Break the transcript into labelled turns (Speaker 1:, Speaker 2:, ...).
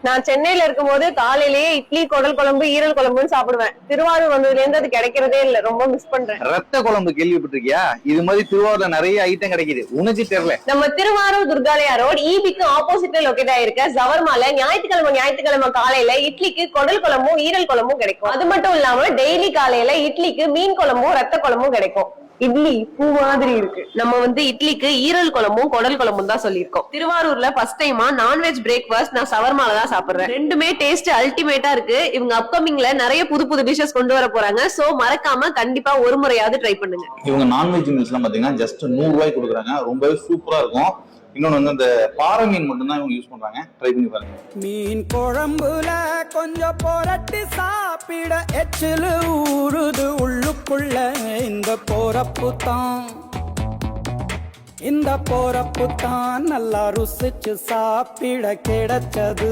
Speaker 1: நான் சென்னையில இருக்கும்போது காலையிலேயே இட்லி, குடல் குழம்பு, ஈரல் குழம்புன்னு சாப்பிடுவேன். திருவாரூர் வந்ததுல இருந்து அது கிடைக்கிறதே இல்ல. ரொம்ப மிஸ் பண்றேன்.
Speaker 2: ரத்த குழம்பு கேள்விப்பட்டிருக்கியா? இது மாதிரி திருவாரூர்ல நிறைய ஐட்டம் கிடைக்குது. உனக்கு தெரியல.
Speaker 1: நம்ம திருவாரூர் துர்காலயா ரோட் ஈபிக்கு ஆப்போசிட்ல லொகேட் ஆயிருக்க சவர்மால ஞாயிற்றுக்கிழமை காலையில இட்லிக்கு குடல் குழம்பும் ஈரல் குழம்பும் கிடைக்கும். அது மட்டும் இல்லாம டெய்லி காலையில இட்லிக்கு மீன் குழம்பும் ரத்த குழம்பும் கிடைக்கும். இட்லி பூ மாதிரி இருக்கு. நம்ம இட்லிக்கு ஈரல் குழம்பும் குடல் குழம்பும் தான் சொல்லியிருக்கோம். திருவாரூர்ல ஃபர்ஸ்ட் டைமா நான்வெஜ் பிரேக்ஃபாஸ்ட் நான் சவர்மால தான் சாப்பிடுறேன். ரெண்டுமே டேஸ்ட் அல்டிமேட்டா இருக்கு. இவங்க அப்கமிங்ல நிறைய புது புது டிஷஸ் கொண்டு வர போறாங்க. சோ மறக்காம கண்டிப்பா ஒரு முறையாவது ட்ரை பண்ணுங்க.
Speaker 2: இவங்க நான்வெஜ் மீல்ஸ் எல்லாம் பாத்தீங்கன்னா ஜஸ்ட் 100 ரூபாய்க்கு கொடுக்குறாங்க. ரொம்பவே சூப்பரா இருக்கும். இன்னொன்னு இந்த பாறை மீன் மட்டும் தான் இவங்க யூஸ் பண்றாங்க. ட்ரை பண்ணி பாருங்க.
Speaker 3: மீன் குழம்புல கொஞ்சம் புரட்டி சாப்பிட எச்சிலு ஊறுது உள்ளுக்குள்ள. இந்த போறப்பு தான் நல்லா ருசிச்சு சாப்பிட கிடைச்சது.